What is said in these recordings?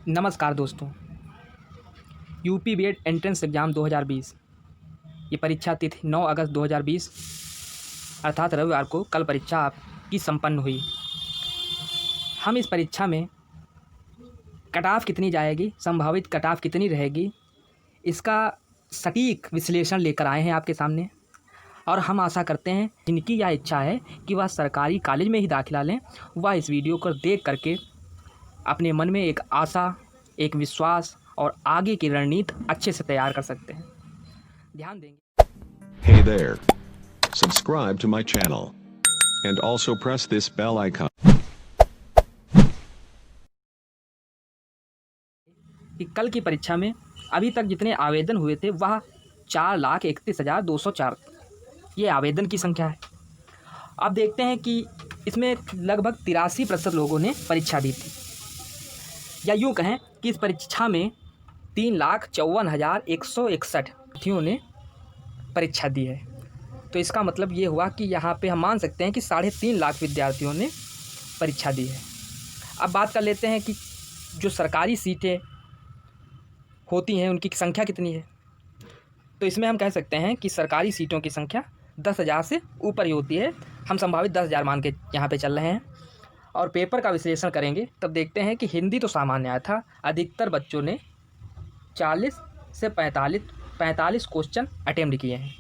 नमस्कार दोस्तों। UP BEd entrance exam 2020 ये परीक्षा तिथि 9 अगस्त 2020 अर्थात रविवार को कल परीक्षा आपकी संपन्न हुई। हम इस परीक्षा में कट ऑफ कितनी जाएगी, संभावित कट ऑफ कितनी रहेगी, इसका सटीक विश्लेषण लेकर आए हैं आपके सामने। और हम आशा करते हैं जिनकी यह इच्छा है कि वह सरकारी कॉलेज में ही दाखिला लें, वह इस वीडियो को देख करके अपने मन में एक आशा, एक विश्वास और आगे की रणनीति अच्छे से तैयार कर सकते हैं। ध्यान देंगे। Hey there. Subscribe to my channel. And also press this bell icon. कि कल की परीक्षा में अभी तक जितने आवेदन हुए थे वह 4,31,204 ये आवेदन की संख्या है। अब देखते हैं कि इसमें लगभग 83% लोगों ने परीक्षा दी थी, या यूँ कहें कि इस परीक्षा में 3,54,161 विद्यार्थियों ने परीक्षा दी है। तो इसका मतलब ये हुआ कि यहाँ पे हम मान सकते हैं कि 3.5 लाख विद्यार्थियों ने परीक्षा दी है। अब बात कर लेते हैं कि जो सरकारी सीटें होती हैं उनकी संख्या कितनी है। तो इसमें हम कह सकते हैं कि सरकारी सीटों की संख्या 10,000 से ऊपर ही होती है। हम संभावित 10,000 मान के यहाँ पे चल रहे हैं। और पेपर का विश्लेषण करेंगे तब देखते हैं कि हिंदी तो सामान्य आया था। अधिकतर बच्चों ने 40 से 45 क्वेश्चन अटेम्प्ट किए हैं।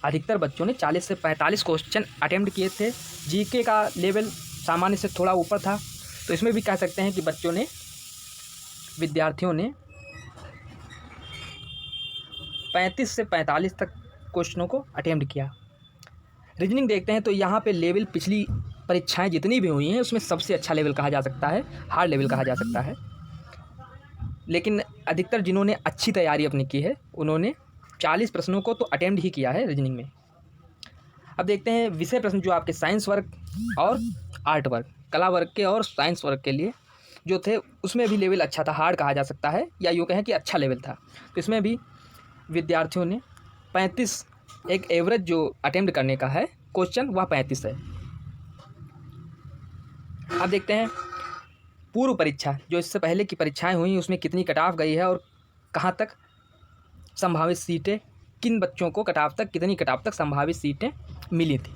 अधिकतर बच्चों ने 40 से 45 क्वेश्चन अटेम्प्ट किए थे। जीके का लेवल सामान्य से थोड़ा ऊपर था। तो इसमें भी कह सकते हैं कि विद्यार्थियों ने 35 से 45 तक क्वेश्चनों को अटेम्प्ट किया। रीजनिंग देखते हैं तो यहाँ पे लेवल पिछली परीक्षाएं जितनी भी हुई हैं उसमें सबसे अच्छा लेवल कहा जा सकता है, हार्ड लेवल कहा जा सकता है। लेकिन अधिकतर जिन्होंने अच्छी तैयारी अपनी की है उन्होंने 40 प्रश्नों को तो अटेम्प्ट ही किया है रीजनिंग में। अब देखते हैं विषय प्रश्न जो आपके साइंस वर्ग और आर्ट वर्ग, कला वर्ग के और साइंस वर्ग के लिए जो थे उसमें भी लेवल अच्छा था, हार्ड कहा जा सकता है, या यूँ कहें कि अच्छा लेवल था। तो इसमें भी विद्यार्थियों ने 35 एक एवरेज जो अटेम्प्ट करने का है क्वेश्चन वह 35 है। अब देखते हैं पूर्व परीक्षा जो इससे पहले की परीक्षाएं हुई उसमें कितनी कट ऑफ गई है और कहाँ तक संभावित सीटें, किन बच्चों को कट ऑफ तक, कितनी कट ऑफ तक संभावित सीटें मिली थी।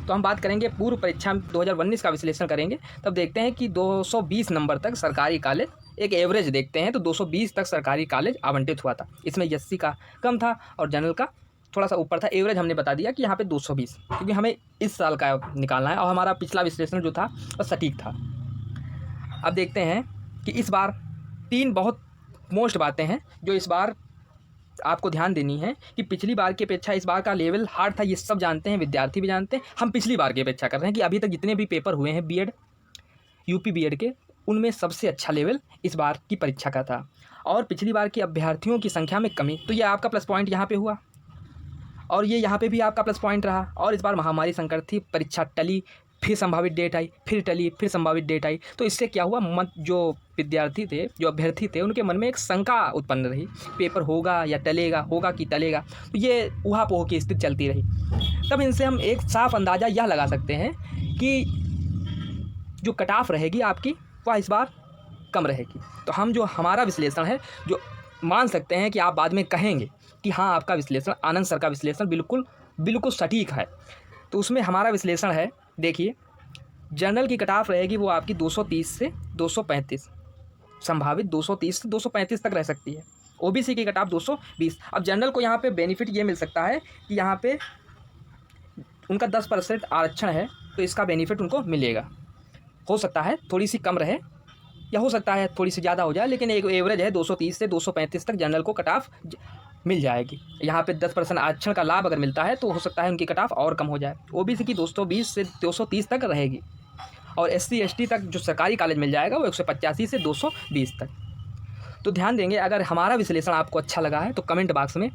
तो हम बात करेंगे पूर्व परीक्षा 2019 का विश्लेषण करेंगे। तब देखते हैं कि 220 नंबर तक सरकारी कॉलेज, एक एवरेज देखते हैं तो 220 तक सरकारी कॉलेज आवंटित हुआ था। इसमें एससी का कम था और जनरल का थोड़ा सा ऊपर था। एवरेज हमने बता दिया कि यहाँ पे 220, क्योंकि हमें इस साल का निकालना है और हमारा पिछला विश्लेषण जो था वह सटीक था। अब देखते हैं कि इस बार 3 बहुत मोस्ट बातें हैं जो इस बार आपको ध्यान देनी है कि पिछली बार की अपेक्षा इस बार का लेवल हार्ड था। ये सब जानते हैं, विद्यार्थी भी जानते हैं। हम पिछली बार की अपेक्षा कर रहे हैं कि अभी तक जितने भी पेपर हुए हैं बीएड, यूपी बीएड के, उनमें सबसे अच्छा लेवल इस बार की परीक्षा का था। और पिछली बार की अभ्यर्थियों की संख्या में कमी, तो ये आपका प्लस पॉइंट यहाँ पे हुआ और ये यहाँ पे भी आपका प्लस पॉइंट रहा। और इस बार महामारी संकट थी, परीक्षा टली, फिर संभावित डेट आई, फिर टली, फिर संभावित डेट आई। तो इससे क्या हुआ, जो विद्यार्थी थे, जो अभ्यर्थी थे, उनके मन में एक शंका उत्पन्न रही, पेपर होगा या टलेगा, होगा कि टलेगा। तो ये ऊहापोह की स्थिति चलती रही। तब इनसे हम एक साफ अंदाज़ा यह लगा सकते हैं कि जो कट ऑफ रहेगी आपकी वह इस बार कम रहेगी। तो हम जो हमारा विश्लेषण है, जो मान सकते हैं कि आप बाद में कहेंगे कि हाँ आपका विश्लेषण, आनंद सर का विश्लेषण बिल्कुल सटीक है। तो उसमें हमारा विश्लेषण है, देखिए जनरल की कट ऑफ रहेगी वो आपकी 230 से 235, संभावित 230 से 235 तक रह सकती है। ओबीसी की कट ऑफ 220। अब जनरल को यहाँ पे बेनिफिट ये मिल सकता है कि यहाँ पे उनका 10% आरक्षण है, तो इसका बेनिफिट उनको मिलेगा। हो सकता है थोड़ी सी कम रहे या हो सकता है थोड़ी सी ज़्यादा हो जाए, लेकिन एक एवरेज है 230 से 235 तक जनरल को कट ऑफ मिल जाएगी। यहाँ पे 10% आरक्षण का लाभ अगर मिलता है तो हो सकता है उनकी कट ऑफ और कम हो जाए। ओबीसी की 220 से 230 तक रहेगी और एससी एसटी तक जो सरकारी कॉलेज मिल जाएगा वो 185 से 220 तक। तो ध्यान देंगे, अगर हमारा विश्लेषण आपको अच्छा लगा है तो कमेंट बॉक्स में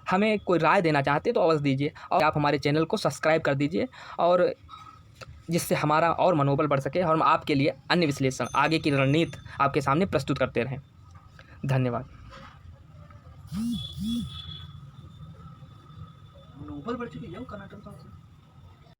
हमें कोई राय देना चाहते हैं तो अवश्य दीजिए। और आप हमारे चैनल को सब्सक्राइब कर दीजिए, और जिससे हमारा और मनोबल बढ़ सके और हम आपके लिए अन्य विश्लेषण, आगे की रणनीति आपके सामने प्रस्तुत करते रहें। धन्यवाद।